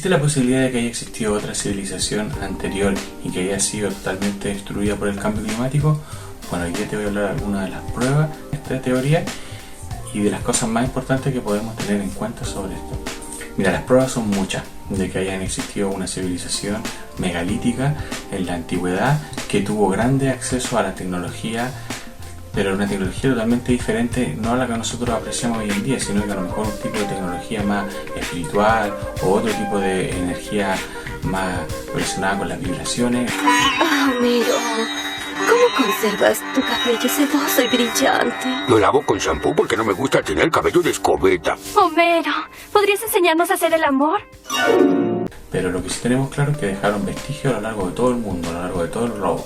¿Existe la posibilidad de que haya existido otra civilización anterior y que haya sido totalmente destruida por el cambio climático? Bueno, hoy día te voy a hablar de algunas de las pruebas de esta teoría y de las cosas más importantes que podemos tener en cuenta sobre esto. Mira, las pruebas son muchas de que hayan existido una civilización megalítica en la antigüedad que tuvo grande acceso a la tecnología, pero una tecnología totalmente diferente, no a la que nosotros apreciamos hoy en día, sino que a lo mejor un tipo de tecnología más espiritual o otro tipo de energía más relacionada con las vibraciones. Homero, ¿cómo conservas tu cabello sedoso y brillante? Lo lavo con shampoo porque no me gusta tener cabello de escobeta. Homero, ¿podrías enseñarnos a hacer el amor? Pero lo que sí tenemos claro es que dejaron vestigios a lo largo de todo el mundo, a lo largo de todo el globo.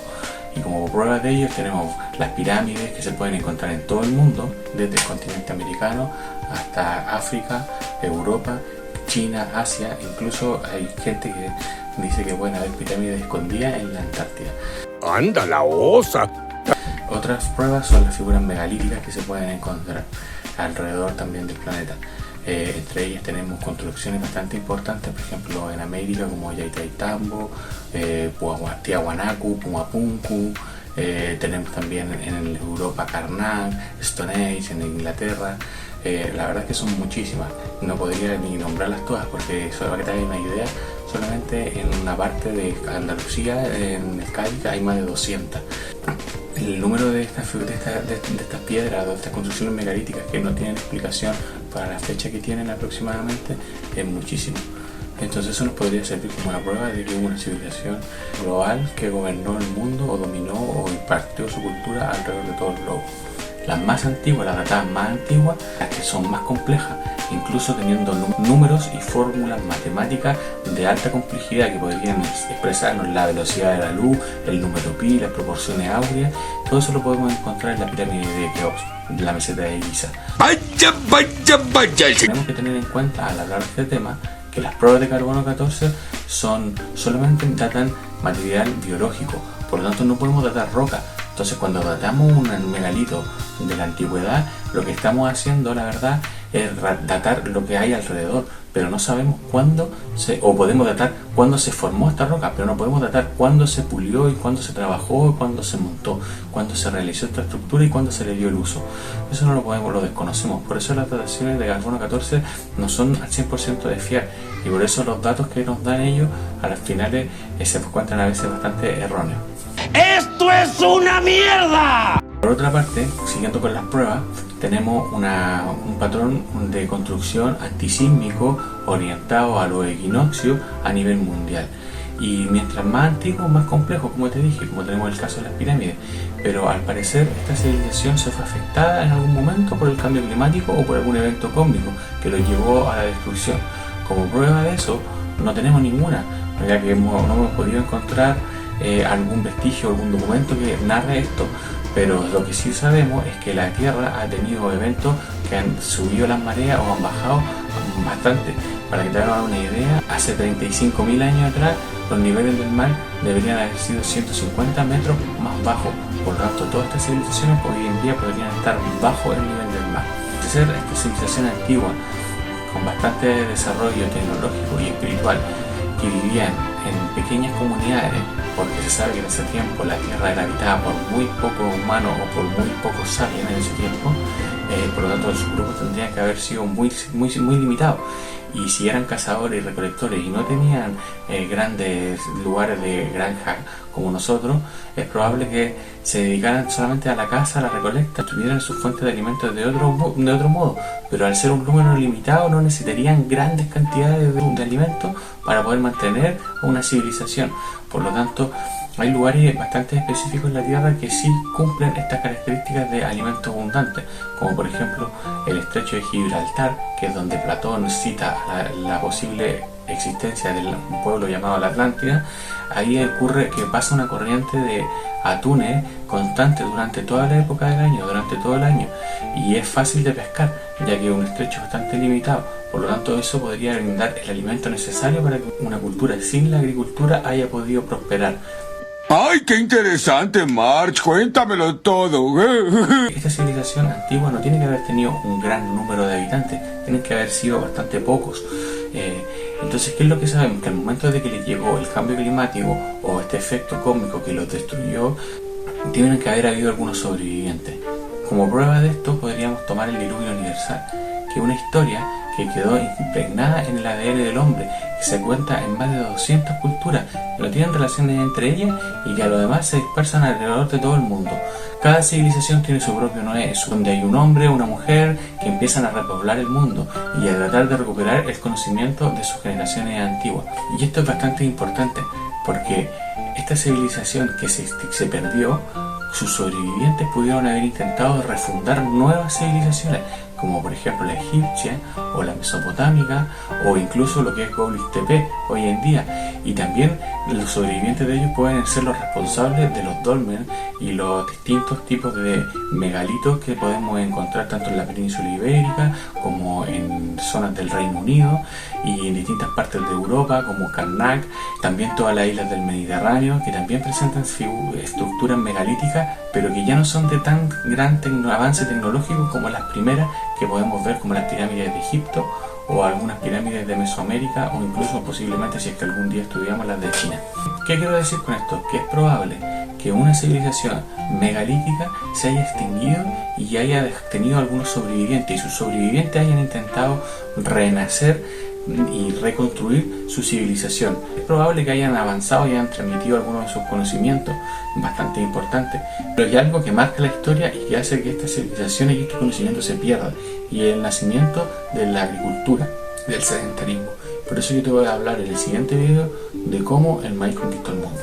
Y como prueba de ello tenemos las pirámides que se pueden encontrar en todo el mundo, desde el continente americano hasta África, Europa, China, Asia. Incluso hay gente que dice que pueden haber pirámides escondidas en la Antártida. ¡Anda la osa! Otras pruebas son las figuras megalíticas que se pueden encontrar alrededor también del planeta. Entre ellas tenemos construcciones bastante importantes, por ejemplo en América como Ollantaytambo, Tiahuanaco, Pumapunku. Tenemos también en Europa Karnak, Stone Age, en Inglaterra. La verdad es que son muchísimas, no podría ni nombrarlas todas porque solo para que te hagas una idea, solamente en una parte de Andalucía, en el Cádiz, hay más de 200. El número de estas piedras, de estas construcciones megalíticas que no tienen explicación para la fecha que tienen aproximadamente es muchísimo. Entonces eso nos podría servir como una prueba de que hubo una civilización global que gobernó el mundo o dominó o impartió su cultura alrededor de todo el globo. Las más antiguas, las datadas más antiguas, las que son más complejas, incluso teniendo números y fórmulas matemáticas de alta complejidad que podrían expresarnos la velocidad de la luz, el número pi, las proporciones áureas. Todo eso lo podemos encontrar en la pirámide de Keops, de la meseta de Giza. ¡Vaya, vaya, vaya! Tenemos que tener en cuenta al hablar de este tema que las pruebas de carbono 14 solamente datan material biológico, por lo tanto no podemos datar roca. Entonces cuando datamos un megalito de la antigüedad, lo que estamos haciendo, la verdad, es datar lo que hay alrededor, pero no sabemos cuándo o podemos datar cuándo se formó esta roca, pero no podemos datar cuándo se pulió y cuándo se trabajó, y cuándo se montó, cuándo se realizó esta estructura y cuándo se le dio el uso. Eso no lo podemos, lo desconocemos. Por eso las dataciones de carbono 14 no son al 100% de fiar, y por eso los datos que nos dan ellos a las finales se encuentran a veces bastante erróneos. ¡Esto es una mierda! Por otra parte, siguiendo con las pruebas, tenemos un patrón de construcción antisísmico orientado a los equinoccios a nivel mundial. Y mientras más antiguo, más complejo, como te dije, como tenemos el caso de las pirámides. Pero al parecer esta civilización se fue afectada en algún momento por el cambio climático o por algún evento cósmico que lo llevó a la destrucción. Como prueba de eso, no tenemos ninguna, ya que no hemos podido encontrar algún vestigio, algún documento que narre esto. Pero lo que sí sabemos es que la Tierra ha tenido eventos que han subido las mareas o han bajado bastante. Para que te hagas una idea, hace 35.000 años atrás los niveles del mar deberían haber sido 150 metros más bajos. Por lo tanto, todas estas civilizaciones hoy en día podrían estar bajo el nivel del mar. Ser esta civilización antigua, con bastante desarrollo tecnológico y espiritual, que vivían en pequeñas comunidades, porque se sabe que en ese tiempo la Tierra era habitada por muy pocos humanos o por muy pocos sapiens en ese tiempo, por lo tanto sus grupos tendrían que haber sido muy limitados. Y si eran cazadores y recolectores y no tenían grandes lugares de granja como nosotros, es probable que se dedicaran solamente a la caza, a la recolecta, tuvieran sus fuentes de alimentos de otro modo. Pero al ser un número limitado no necesitarían grandes cantidades de alimentos para poder mantener una civilización. Por lo tanto, hay lugares bastante específicos en la Tierra que sí cumplen estas características de alimentos abundantes, como por ejemplo el estrecho de Gibraltar, que es donde Platón cita la posible existencia de un pueblo llamado la Atlántida. Ahí ocurre que pasa una corriente de atunes constante durante toda la época del año, durante todo el año, y es fácil de pescar, ya que es un estrecho bastante limitado. Por lo tanto, eso podría brindar el alimento necesario para que una cultura sin la agricultura haya podido prosperar. ¡Ay, qué interesante, Marge! Cuéntamelo todo. Esta civilización antigua no tiene que haber tenido un gran número de habitantes, tienen que haber sido bastante pocos. Entonces, ¿qué es lo que sabemos? Que al momento de que les llegó el cambio climático o este efecto cósmico que los destruyó, tienen que haber habido algunos sobrevivientes. Como prueba de esto podríamos tomar el diluvio universal, que es una historia que quedó impregnada en el ADN del hombre, que se cuenta en más de 200 culturas, que no tienen relaciones entre ellas y que a lo demás se dispersan alrededor de todo el mundo. Cada civilización tiene su propio Noé, donde hay un hombre o una mujer que empiezan a repoblar el mundo y a tratar de recuperar el conocimiento de sus generaciones antiguas. Y esto es bastante importante, porque esta civilización que se perdió, sus sobrevivientes pudieron haber intentado refundar nuevas civilizaciones, como por ejemplo la egipcia o la mesopotámica o incluso lo que es Göbekli Tepe hoy en día. Y también los sobrevivientes de ellos pueden ser los responsables de los dolmen y los distintos tipos de megalitos que podemos encontrar tanto en la península ibérica como en zonas del Reino Unido y en distintas partes de Europa como Karnak, también todas las islas del Mediterráneo que también presentan estructuras megalíticas, pero que ya no son de tan gran avance tecnológico como las primeras que podemos ver, como las pirámides de Egipto o algunas pirámides de Mesoamérica o incluso posiblemente si es que algún día estudiamos las de China. ¿Qué quiero decir con esto? Que es probable que una civilización megalítica se haya extinguido y haya tenido algunos sobrevivientes y sus sobrevivientes hayan intentado renacer y reconstruir su civilización. Es probable que hayan avanzado y hayan transmitido algunos de sus conocimientos bastante importantes, pero hay algo que marca la historia y que hace que estas civilizaciones y estos conocimientos se pierdan, y el nacimiento de la agricultura, del sedentarismo. Por eso yo te voy a hablar en el siguiente video de cómo el maíz conquistó el mundo.